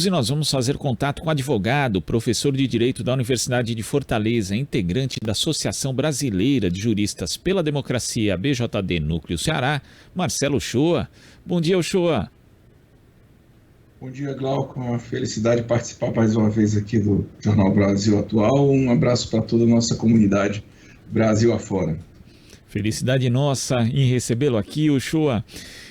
E nós vamos fazer contato com o advogado, professor de Direito da Universidade de Fortaleza, integrante da Associação Brasileira de Juristas pela Democracia, BJD Núcleo Ceará, Marcelo Uchoa. Bom dia, Uchoa. Bom dia, Glauco. Uma felicidade participar mais uma vez aqui do Jornal Brasil Atual. Um abraço para toda a nossa comunidade Brasil afora. Felicidade nossa em recebê-lo aqui, Uchoa.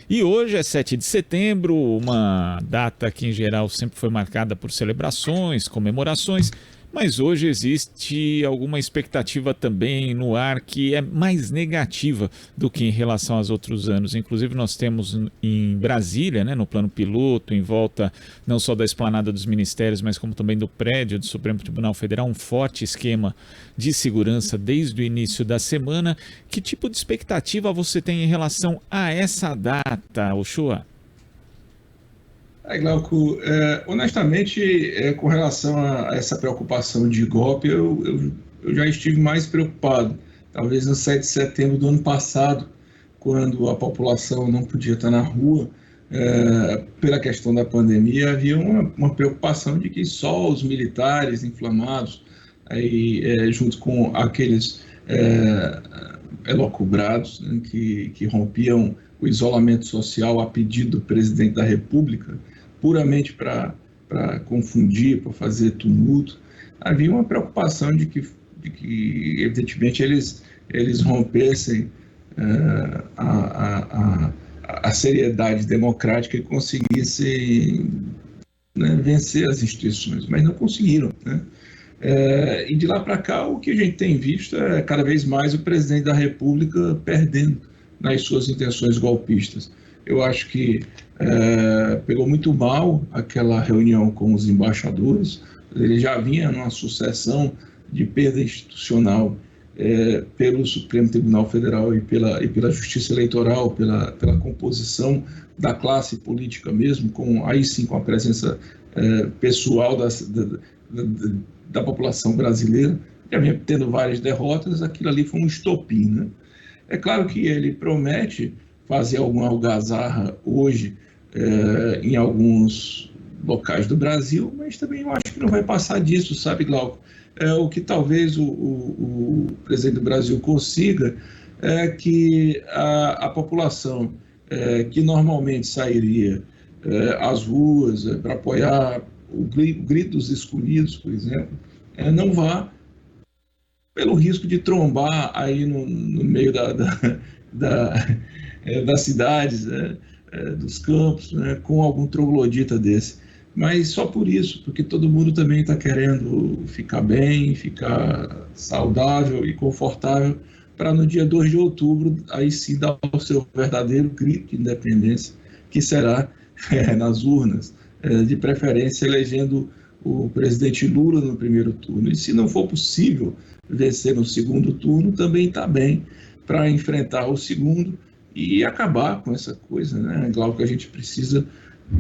E hoje é 7 de setembro, uma data que em geral sempre foi marcada por celebrações, comemorações, mas hoje existe alguma expectativa também no ar que é mais negativa do que em relação aos outros anos. Inclusive nós temos em Brasília, no plano piloto, em volta não só da esplanada dos ministérios, mas como também do prédio do Supremo Tribunal Federal, um forte esquema de segurança desde o início da semana. Que tipo de expectativa você tem em relação a essa data, Uchoa? Glauco, honestamente, com relação a essa preocupação de golpe, eu já estive mais preocupado. Talvez no 7 de setembro do ano passado, quando a população não podia estar na rua, pela questão da pandemia, havia uma preocupação de que só os militares inflamados, junto com aqueles elocubrados, né, que rompiam o isolamento social a pedido do presidente da República, puramente para confundir, para fazer tumulto. Havia uma preocupação de que evidentemente, eles rompessem a seriedade democrática e conseguissem, vencer as instituições, mas não conseguiram, né? E de lá para cá, o que a gente tem visto é cada vez mais o presidente da República perdendo nas suas intenções golpistas. Eu acho que pegou muito mal aquela reunião com os embaixadores. Ele já vinha numa sucessão de perda institucional pelo Supremo Tribunal Federal e pela Justiça Eleitoral, pela composição da classe política mesmo, aí sim com a presença pessoal da população brasileira. Já vinha tendo várias derrotas, aquilo ali foi um estopim, né? É claro que ele promete fazer alguma algazarra hoje em alguns locais do Brasil, mas também eu acho que não vai passar disso, sabe, Glauco? O que talvez o presidente do Brasil consiga é que a população que normalmente sairia às ruas para apoiar o grito dos excluídos, por exemplo, não vá pelo risco de trombar aí no meio das cidades, dos campos, com algum troglodita desse. Mas só por isso, porque todo mundo também está querendo ficar bem, ficar saudável e confortável, para no dia 2 de outubro, aí sim dar o seu verdadeiro grito de independência, que será nas urnas, de preferência elegendo o presidente Lula no primeiro turno. E se não for possível vencer no segundo turno, também está bem para enfrentar o segundo e acabar com essa coisa, né? Claro que a gente precisa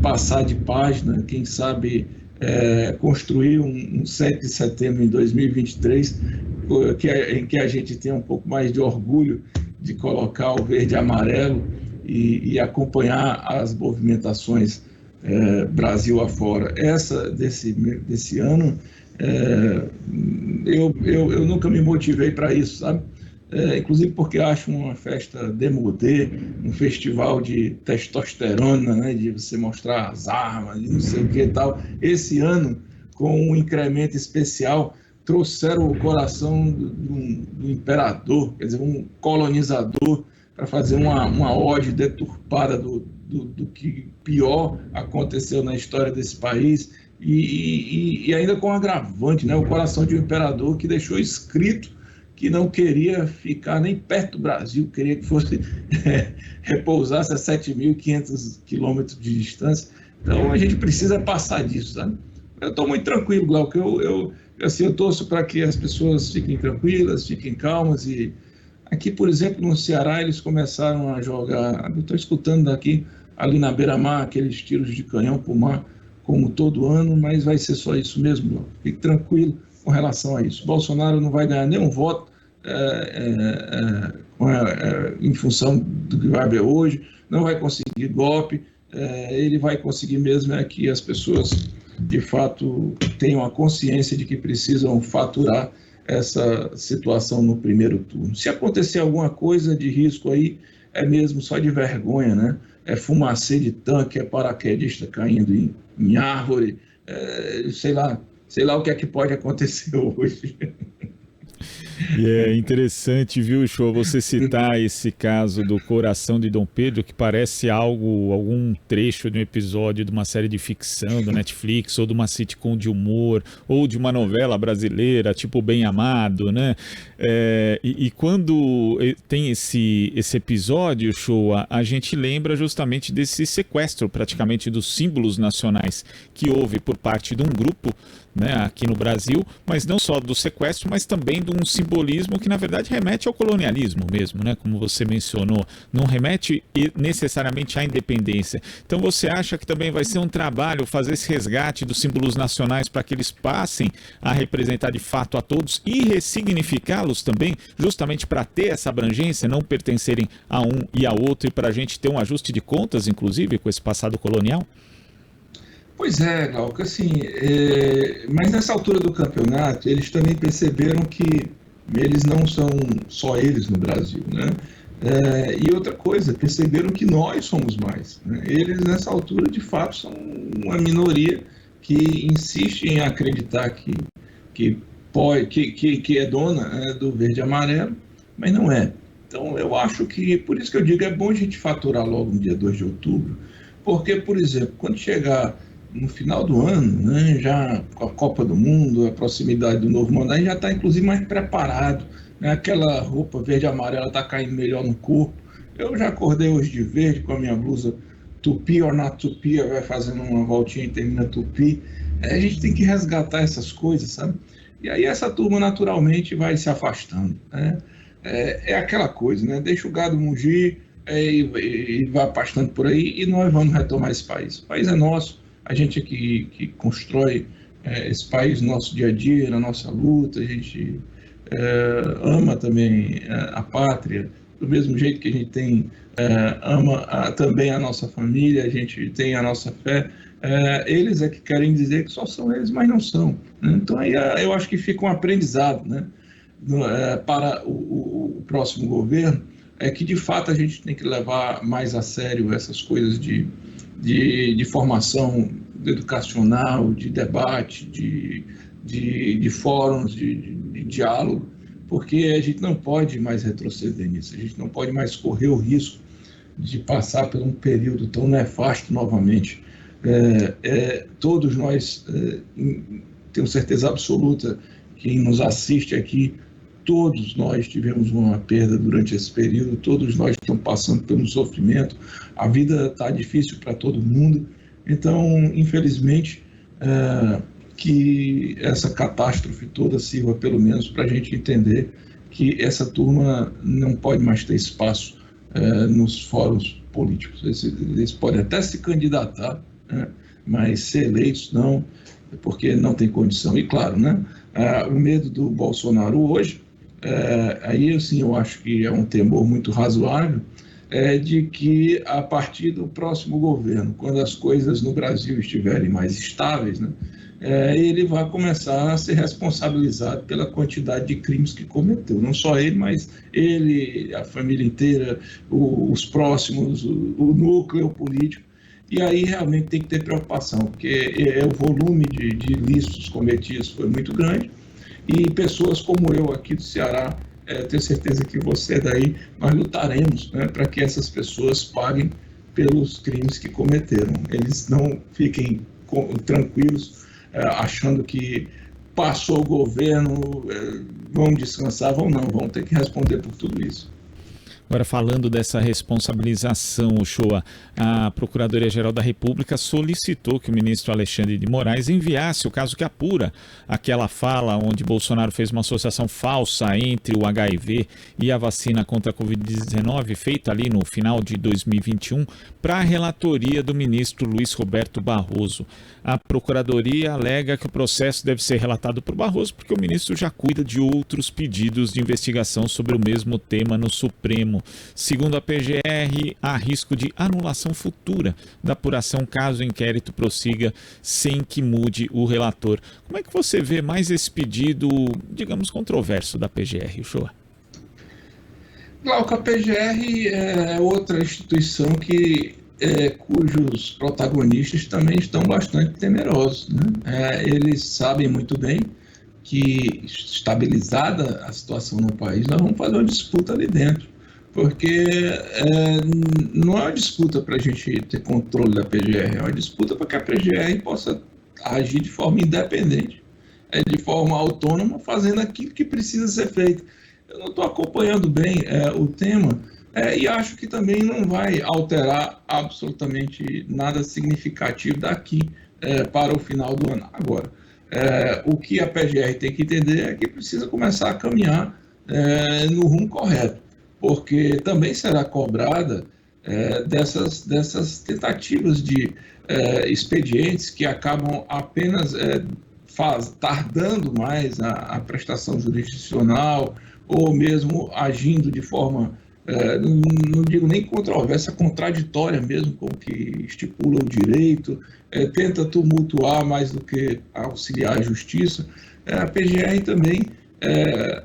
passar de página, quem sabe construir um 7 de setembro em 2023, em que a gente tenha um pouco mais de orgulho de colocar o verde e amarelo e acompanhar as movimentações Brasil afora. Essa desse ano, eu nunca me motivei para isso, sabe? Inclusive porque acho uma festa démodé, um festival de testosterona, né, de você mostrar as armas e não sei o que e tal. Esse ano, com um incremento especial, trouxeram o coração do imperador, quer dizer, um colonizador, para fazer uma ode deturpada do que pior aconteceu na história desse país, e ainda com agravante, né, o coração de um imperador que deixou escrito que não queria ficar nem perto do Brasil, queria que fosse repousasse a 7.500 quilômetros de distância. Então a gente precisa passar disso, sabe? Eu estou muito tranquilo, Glauco. Eu torço para que as pessoas fiquem tranquilas, fiquem calmas. E aqui, por exemplo, no Ceará, eles começaram a jogar. Eu estou escutando daqui, ali na beira-mar, aqueles tiros de canhão para o mar, como todo ano, mas vai ser só isso mesmo, Glauco. Fique tranquilo com relação a isso. Bolsonaro não vai ganhar nenhum voto em função do que vai haver hoje, não vai conseguir golpe, ele vai conseguir mesmo que as pessoas de fato, tenham a consciência de que precisam faturar essa situação no primeiro turno. Se acontecer alguma coisa de risco aí, é mesmo só de vergonha, né? É fumacê de tanque, é paraquedista caindo em árvore, sei lá o que é que pode acontecer hoje. E é interessante, viu, Show, você citar esse caso do Coração de Dom Pedro, que parece algum trecho de um episódio de uma série de ficção do Netflix, ou de uma sitcom de humor, ou de uma novela brasileira, tipo Bem Amado, né? E quando tem esse episódio, Show, a gente lembra justamente desse sequestro, praticamente, dos símbolos nacionais que houve por parte de um grupo, né, aqui no Brasil, mas não só do sequestro, mas também de um simbolismo que na verdade remete ao colonialismo mesmo, né, como você mencionou, não remete necessariamente à independência. Então você acha que também vai ser um trabalho fazer esse resgate dos símbolos nacionais para que eles passem a representar de fato a todos e ressignificá-los também, justamente para ter essa abrangência, não pertencerem a um e a outro, e para a gente ter um ajuste de contas, inclusive, com esse passado colonial? Pois é, Glauco, assim, mas nessa altura do campeonato, eles também perceberam que eles não são só eles no Brasil, né? E outra coisa, perceberam que nós somos mais, né? Eles, nessa altura, de fato, são uma minoria que insiste em acreditar que é dona, né, do verde e amarelo, mas não é. Então, eu acho que, por isso que eu digo, é bom a gente faturar logo no dia 2 de outubro, porque, por exemplo, quando chegar no final do ano, né, já com a Copa do Mundo, a proximidade do novo mandato, a gente já está inclusive mais preparado, né? Aquela roupa verde e amarela está caindo melhor no corpo. Eu já acordei hoje de verde com a minha blusa tupi or not tupi, vai fazendo uma voltinha e termina tupi. A gente tem que resgatar essas coisas, sabe? E aí essa turma naturalmente vai se afastando, né? É aquela coisa, né? Deixa o gado mugir e vai pastando por aí, e nós vamos retomar esse país. O país é nosso. A gente aqui que constrói esse país no nosso dia a dia, na nossa luta, a gente ama também a pátria, do mesmo jeito que a gente ama também a nossa família, a gente tem a nossa fé. Eles é que querem dizer que só são eles, mas não são, né? Então aí eu acho que fica um aprendizado, né, para o próximo governo, que de fato a gente tem que levar mais a sério essas coisas de formação educacional, de debate, de fóruns, de diálogo, porque a gente não pode mais retroceder nisso, a gente não pode mais correr o risco de passar por um período tão nefasto novamente. Todos nós, tenho certeza absoluta, quem nos assiste aqui, todos nós tivemos uma perda durante esse período, todos nós estamos passando pelo sofrimento, a vida está difícil para todo mundo, então, infelizmente, que essa catástrofe toda sirva pelo menos para a gente entender que essa turma não pode mais ter espaço nos fóruns políticos. Eles podem até se candidatar, né, mas ser eleitos não, porque não tem condição. E claro, né, o medo do Bolsonaro hoje, aí assim, eu acho que é um temor muito razoável, de que a partir do próximo governo, quando as coisas no Brasil estiverem mais estáveis, né, ele vai começar a ser responsabilizado pela quantidade de crimes que cometeu. Não só ele, mas ele, a família inteira, os próximos, o núcleo político. E aí realmente tem que ter preocupação, porque o volume de ilícitos cometidos foi muito grande, e pessoas como eu aqui do Ceará, tenho certeza que você daí, nós lutaremos, né, para que essas pessoas paguem pelos crimes que cometeram. Eles não fiquem tranquilos, achando que passou o governo, vão descansar, vão ter que responder por tudo isso. Agora, falando dessa responsabilização, Uchoa, a Procuradoria-Geral da República solicitou que o ministro Alexandre de Moraes enviasse o caso que apura aquela fala onde Bolsonaro fez uma associação falsa entre o HIV e a vacina contra a Covid-19, feita ali no final de 2021, para a relatoria do ministro Luiz Roberto Barroso. A Procuradoria alega que o processo deve ser relatado por Barroso porque o ministro já cuida de outros pedidos de investigação sobre o mesmo tema no Supremo. Supremo. Segundo a PGR, há risco de anulação futura da apuração caso o inquérito prossiga sem que mude o relator. Como é que você vê mais esse pedido, digamos, controverso da PGR, Uchoa? Glauco, a PGR é outra instituição cujos protagonistas também estão bastante temerosos, né? Eles sabem muito bem que, estabilizada a situação no país, nós vamos fazer uma disputa ali dentro, porque não é uma disputa para a gente ter controle da PGR, é uma disputa para que a PGR possa agir de forma independente, de forma autônoma, fazendo aquilo que precisa ser feito. Eu não estou acompanhando bem o tema e acho que também não vai alterar absolutamente nada significativo daqui para o final do ano. Agora, o que a PGR tem que entender é que precisa começar a caminhar no rumo correto, porque também será cobrada dessas tentativas de expedientes que acabam apenas tardando mais a prestação jurisdicional, ou mesmo agindo de forma, não digo nem controversa, contraditória mesmo com o que estipula o direito, tenta tumultuar mais do que auxiliar a justiça. A PGR também,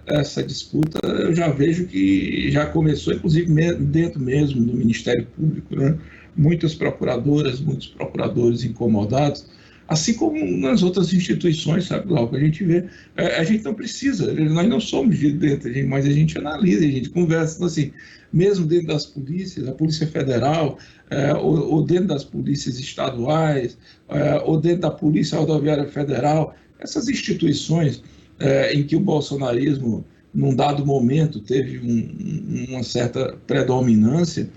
essa disputa, eu já vejo que já começou, inclusive dentro mesmo do Ministério Público, né? Muitas procuradoras, muitos procuradores incomodados, assim como nas outras instituições, sabe, Glauco? A gente vê, a gente não precisa, nós não somos de dentro, mas a gente analisa, a gente conversa. Então, assim, mesmo dentro das polícias, a Polícia Federal, ou dentro das polícias estaduais, ou dentro da Polícia Rodoviária Federal, essas instituições em que o bolsonarismo, num dado momento, teve uma certa predominância,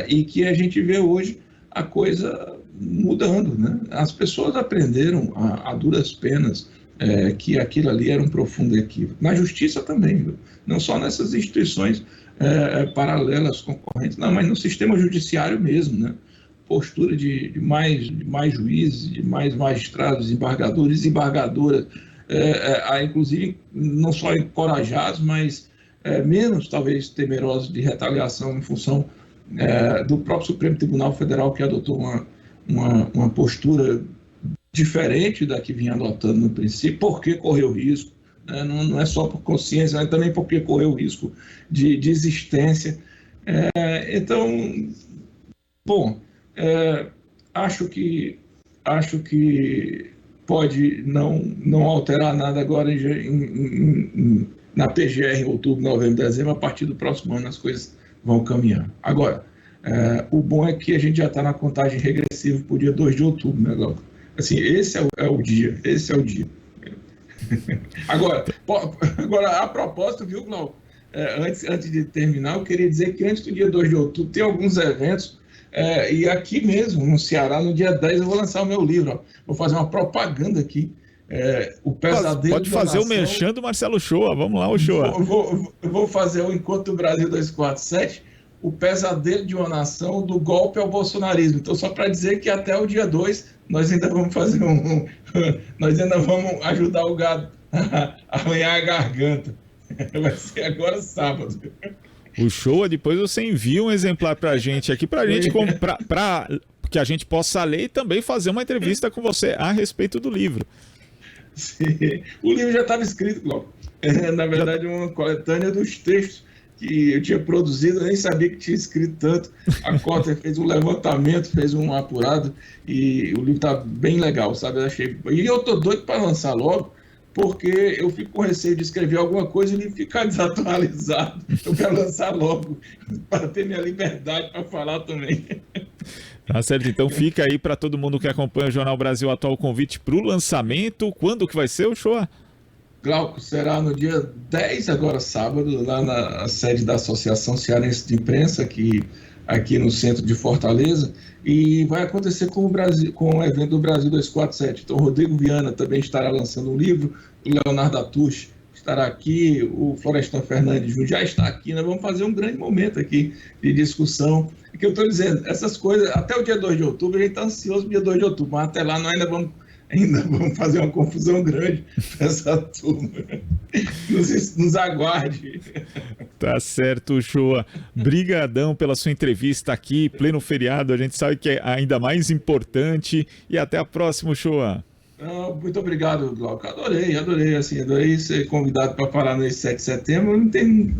e que a gente vê hoje a coisa mudando, né? As pessoas aprenderam a duras penas que aquilo ali era um profundo equívoco. Na justiça também, viu? Não só nessas instituições paralelas, concorrentes, não, mas no sistema judiciário mesmo, né? Postura de mais juízes, de mais magistrados, embargadores e embargadoras, inclusive não só encorajados, mas menos talvez temerosos de retaliação em função do próprio Supremo Tribunal Federal, que adotou uma postura diferente da que vinha adotando no princípio, porque correu risco, né? Não é só por consciência, mas também porque correu risco de existência. Então, bom, acho que pode não alterar nada agora na PGR em outubro, novembro, dezembro. A partir do próximo ano as coisas vão caminhar. Agora, o bom é que a gente já está na contagem regressiva para o dia 2 de outubro, né, Glauco? Assim, esse é o dia. Agora, a propósito, viu, Glauco? Antes de terminar, eu queria dizer que antes do dia 2 de outubro tem alguns eventos, e aqui mesmo, no Ceará, no dia 10, eu vou lançar o meu livro. Ó. Vou fazer uma propaganda aqui. O Pesadelo Pode fazer o merchan do Marcelo Uchoa. Vamos lá, Uchoa. Vou fazer o Encontro do Brasil 247, o pesadelo de uma nação, do golpe ao bolsonarismo. Então, só para dizer que até o dia 2 nós ainda vamos fazer nós ainda vamos ajudar o gado a arranhar a garganta. Vai ser agora sábado. Uchoa, depois você envia um exemplar para a gente aqui, para que a gente possa ler e também fazer uma entrevista com você a respeito do livro. Sim. O livro já estava escrito, Glauco. Na verdade, uma coletânea dos textos que eu tinha produzido, eu nem sabia que tinha escrito tanto. A Cotter fez um levantamento, fez um apurado, e o livro está bem legal, sabe? E eu estou doido para lançar logo, porque eu fico com receio de escrever alguma coisa e ele ficar desatualizado. Eu quero lançar logo, para ter minha liberdade para falar também. Tá certo, então fica aí para todo mundo que acompanha o Jornal Brasil Atual o convite para o lançamento. Quando que vai ser, Uchoa? Glauco, será no dia 10, agora sábado, lá na sede da Associação Cearense de Imprensa, aqui no centro de Fortaleza, e vai acontecer com o evento do Brasil 247. Então, o Rodrigo Viana também estará lançando um livro, o Leonardo Atush estará aqui, o Florestan Fernandes já está aqui. Nós vamos fazer um grande momento aqui de discussão. O que eu estou dizendo, essas coisas, até o dia 2 de outubro, a gente está ansioso para o dia 2 de outubro, mas até lá nós ainda vamos ainda vamos fazer uma confusão grande para essa turma. Nos aguarde. Tá certo, Uchoa. Brigadão pela sua entrevista aqui, pleno feriado, a gente sabe que é ainda mais importante. E até a próxima, Uchoa. Muito obrigado, Glauco. Adorei ser convidado para falar nesse 7 de setembro. Não tem,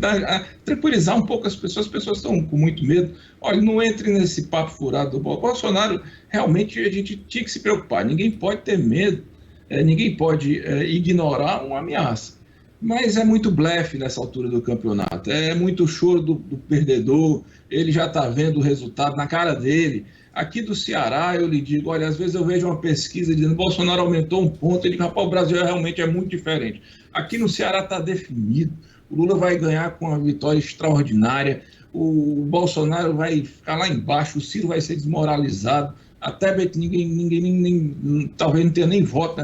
tranquilizar um pouco as pessoas estão com muito medo. Olha, não entre nesse papo furado do Bolsonaro. Realmente a gente tinha que se preocupar. Ninguém pode ter medo, ninguém pode ignorar uma ameaça. Mas é muito blefe nessa altura do campeonato. É muito choro do perdedor. Ele já está vendo o resultado na cara dele. Aqui do Ceará, eu lhe digo, olha, às vezes eu vejo uma pesquisa dizendo que Bolsonaro aumentou um ponto, eu digo, rapaz, o Brasil realmente é muito diferente. Aqui no Ceará está definido, o Lula vai ganhar com uma vitória extraordinária, o Bolsonaro vai ficar lá embaixo, o Ciro vai ser desmoralizado, até ninguém talvez não tenha nem voto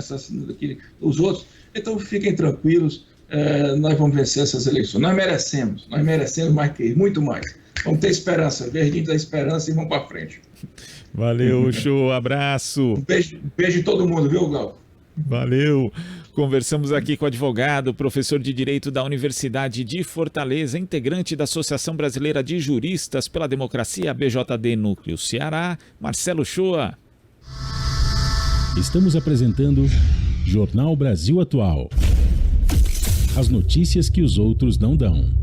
os outros. Então fiquem tranquilos, nós vamos vencer essas eleições, nós merecemos mais que isso, muito mais. Vamos ter esperança, verdinho da esperança e vamos para frente. Valeu, Uchoa, abraço. Um beijo em todo mundo, viu, Glauco? Valeu. Conversamos aqui com o advogado, professor de Direito da Universidade de Fortaleza, integrante da Associação Brasileira de Juristas pela Democracia, BJD Núcleo Ceará, Marcelo Uchoa. Estamos apresentando Jornal Brasil Atual. As notícias que os outros não dão.